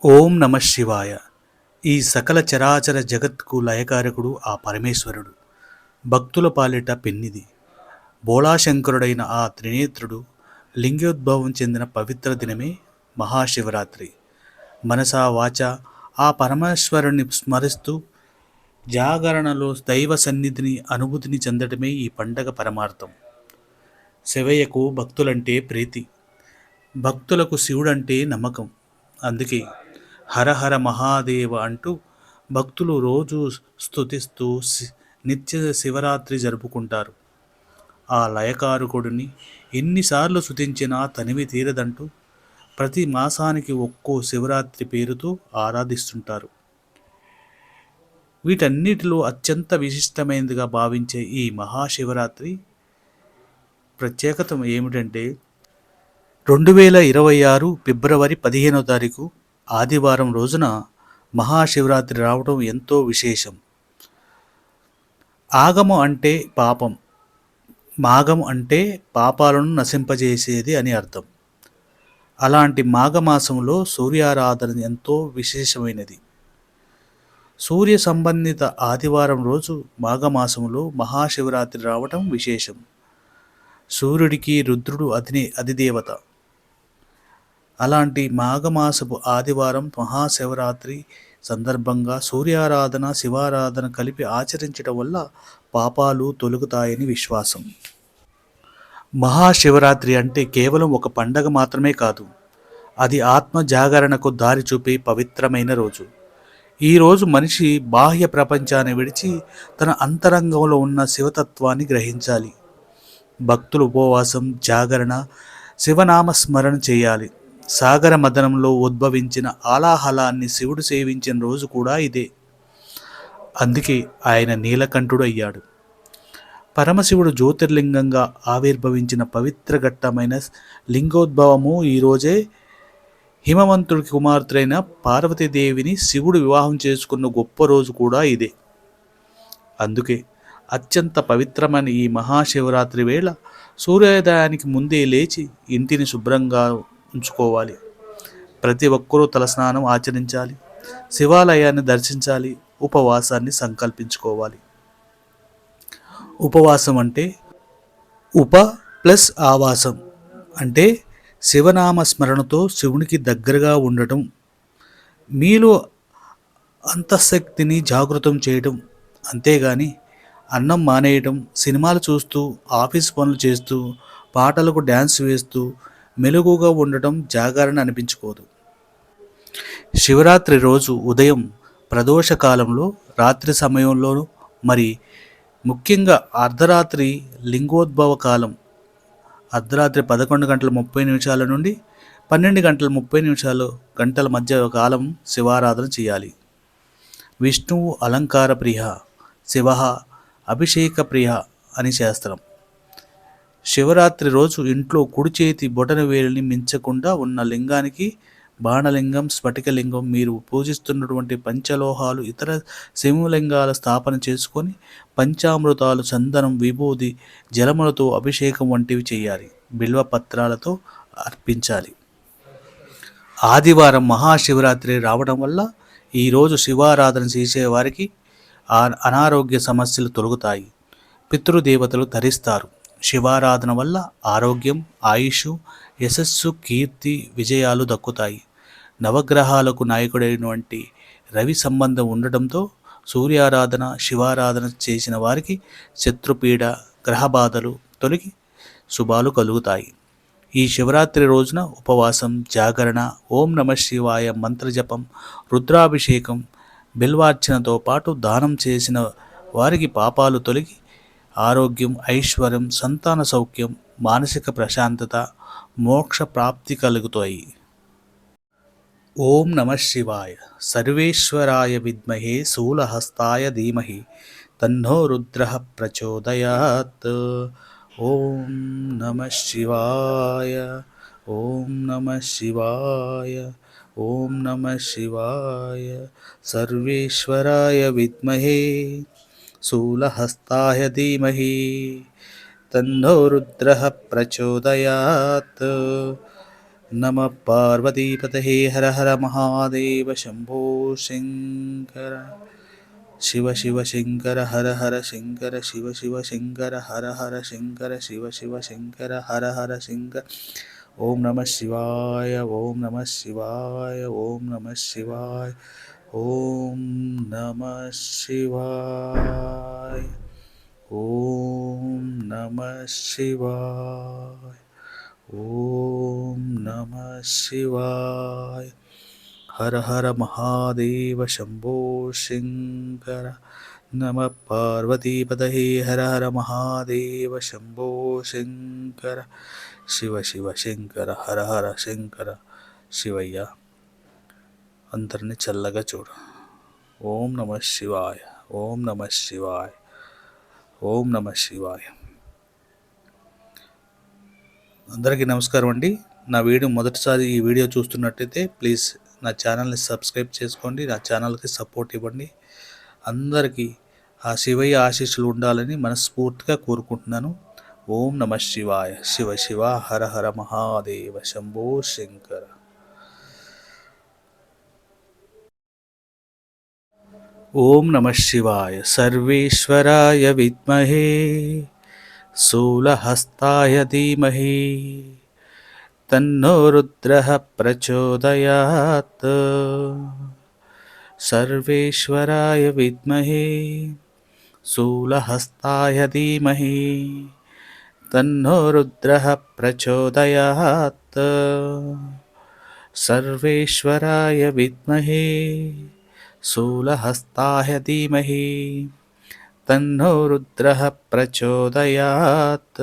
ఓం నమ శివాయ. ఈ సకల చరాచర జగత్కు లయకారకుడు ఆ పరమేశ్వరుడు. భక్తుల పాలిట పెన్నిది. బోళాశంకరుడైన ఆ త్రినేత్రుడు లింగోద్భవం చెందిన పవిత్ర దినమే మహాశివరాత్రి. మనసా వాచ ఆ పరమేశ్వరుని స్మరిస్తూ జాగరణలో దైవ సన్నిధిని అనుభూతిని చెందడమే ఈ పండగ పరమార్థం. శివయ్యకు భక్తులంటే ప్రీతి, భక్తులకు శివుడంటే నమ్మకం. అందుకే హర హర మహాదేవ అంటూ భక్తులు రోజు స్తుతిస్తూ నిత్య శివరాత్రి జరుపుకుంటారు. ఆ లయకారకుడిని ఎన్నిసార్లు స్తుతించినా తనివి తీరదంటూ ప్రతి మాసానికి ఒక్కో శివరాత్రి పేరుతో ఆరాధిస్తుంటారు. వీటన్నిటిలో అత్యంత విశిష్టమైనదిగా భావించే ఈ మహాశివరాత్రి ప్రత్యేకత ఏమిటంటే 2026 ఫిబ్రవరి 15వ తారీఖు ఆదివారం రోజున మహాశివరాత్రి రావడం ఎంతో విశేషం. ఆగమం అంటే పాపం, మాఘం అంటే పాపాలను నశింపజేసేది అని అర్థం. అలాంటి మాఘమాసంలో సూర్యారాధన ఎంతో విశేషమైనది. సూర్య సంబంధిత ఆదివారం రోజు మాఘమాసంలో మహాశివరాత్రి రావటం విశేషం. సూర్యుడికి రుద్రుడు అధిదేవత. అలాంటి మాఘమాసపు ఆదివారం మహాశివరాత్రి సందర్భంగా సూర్యారాధన శివారాధన కలిపి ఆచరించడం వల్ల పాపాలు తొలగుతాయని విశ్వాసం. మహాశివరాత్రి అంటే కేవలం ఒక పండగ మాత్రమే కాదు, అది ఆత్మ జాగరణకు దారి చూపే పవిత్రమైన రోజు. ఈరోజు మనిషి బాహ్య ప్రపంచాన్ని విడిచి తన అంతరంగంలో ఉన్న శివతత్వాన్ని గ్రహించాలి. భక్తులు ఉపవాసం, జాగరణ, శివనామస్మరణ చేయాలి. సాగర మదనంలో ఉద్భవించిన ఆలాహలాన్ని శివుడు సేవించిన రోజు కూడా ఇదే. అందుకే ఆయన నీలకంఠుడు అయ్యాడు. పరమశివుడు జ్యోతిర్లింగంగా ఆవిర్భవించిన పవిత్ర ఘట్టమైన లింగోద్భవము ఈరోజే. హిమవంతుడి కుమార్తెైన పార్వతీదేవిని శివుడు వివాహం చేసుకున్న గొప్ప రోజు కూడా ఇదే. అందుకే అత్యంత పవిత్రమైన ఈ మహాశివరాత్రి వేళ సూర్యోదయానికి ముందే లేచి ఇంటిని శుభ్రంగా ఉంచుకోవాలి. ప్రతి ఒక్కరూ తలస్నానం ఆచరించాలి. శివాలయాన్ని దర్శించాలి. ఉపవాసాన్ని సంకల్పించుకోవాలి. ఉపవాసం అంటే ఉప ప్లస్ ఆవాసం అంటే శివనామ స్మరణతో శివునికి దగ్గరగా ఉండటం, మీలో అంతఃశక్తిని జాగృతం చేయటం. అంతేగాని అన్నం మానేయటం, సినిమాలు చూస్తూ, ఆఫీస్ పనులు చేస్తూ, పాటలకు డ్యాన్స్ వేస్తూ మెలుగుగా ఉండటం జాగరణ అనిపించుకోదు. శివరాత్రి రోజు ఉదయం ప్రదోష కాలంలో, రాత్రి సమయంలో, మరి ముఖ్యంగా అర్ధరాత్రి లింగోద్భవ కాలం, అర్ధరాత్రి 11:30 నుండి 12:30 గంటల మధ్య కాలం శివారాధన చేయాలి. విష్ణువు అలంకార ప్రియ, శివ అభిషేక ప్రియ అని శాస్త్రం. శివరాత్రి రోజు ఇంట్లో కుడి చేతి బొటన వేలిని మించకుండా ఉన్న లింగానికి బాణలింగం, స్ఫటికలింగం, మీరు పూజిస్తున్నటువంటి పంచలోహాలు, ఇతర శివలింగాల స్థాపన చేసుకొని పంచామృతాలు, చందనం, విభూది, జలములతో అభిషేకం వంటివి చేయాలి. బిల్వపత్రాలతో అర్పించాలి. ఆదివారం మహాశివరాత్రి రావడం వల్ల ఈరోజు శివారాధన చేసేవారికి అనారోగ్య సమస్యలు తొలగుతాయి. పితృదేవతలు ధరిస్తారు. శివారాధన వల్ల ఆరోగ్యం, ఆయుష్, యశస్సు, కీర్తి, విజయాలు దక్కుతాయి. నవగ్రహాలకు నాయకుడైనటువంటి రవి సంబంధం ఉండటంతో సూర్యారాధన, శివారాధన చేసిన వారికి శత్రుపీడ, గ్రహబాధలు తొలగి శుభాలు కలుగుతాయి. ఈ శివరాత్రి రోజున ఉపవాసం, జాగరణ, ఓం నమ శివాయ మంత్రజపం, రుద్రాభిషేకం, బిల్వార్చనతో పాటు దానం చేసిన వారికి పాపాలు తొలగి ఆరోగ్యం, ఐశ్వర్యం, సంతాన సౌఖ్యం, మానసిక ప్రశాంతత, మోక్ష ప్రాప్తి కలుగుతాయి. ఓం నమ శివాయ. సర్వేశ్వరాయ విద్మహే శూలహస్తాయ ధీమహి తన్నో రుద్ర ప్రచోదయాత్. ఓం నమ శివాయ. ఓం నమ శివాయ. ఓం నమ శివాయ. సర్వేశ్వరాయ విద్మహే శూలహస్తాయ ధీమహి తన్నో రుద్ర ప్రచోదయాత్. नमः पार्वतीपतये हर हर महादेव शम्भो शङ्कर शिव शिव शङ्कर हर हर शङ्कर शिव शिव शङ्कर हर हर शङ्कर शिव शिव शङ्कर हर हर शङ्कर ॐ नमः शिवाय ॐ नमः शिवाय ॐ नमः शिवाय ॐ नमः शिवाय ॐ नमः शिवाय ॐ नमः शिवाय हर हर महादेव शम्भो शङ्कर नमः पार्वतीपतये हर हर महादेव शम्भो शङ्कर शिव शिव शङ्कर हर हर शङ्कर శివయ్య అందరిని చల్లగా చూడు. ఓం నమ శివాయ ఓం నమ శివాయ ఓం నమ శివాయ. అందరికీ నమస్కారం అండి. నా వీడియో మొదటిసారి ఈ వీడియో చూస్తున్నట్టయితే ప్లీజ్ నా ఛానల్ని సబ్స్క్రైబ్ చేసుకోండి, నా ఛానల్కి సపోర్ట్ ఇవ్వండి. అందరికీ ఆ శివయ్య ఆశీస్సులు ఉండాలని మనస్ఫూర్తిగా కోరుకుంటున్నాను. ఓం నమ శివాయ శివ శివ హర హర మహాదేవ శంభో శంకర. ఓం నమ శివాయ సర్వేశ్వరాయ విద్మహే శూలహస్తాయ ధీమహి తన్నో రుద్రః ప్రచోదయాత్. సర్వేశ్వరాయ విద్మహే శూలహస్తాయ ధీమహి తన్నో రుద్రః ప్రచోదయాత్. సర్వేశ్వరాయ విద్మహే శూలహస్తాయ ధీమహి తన్నో రుద్రః ప్రచోదయాత్.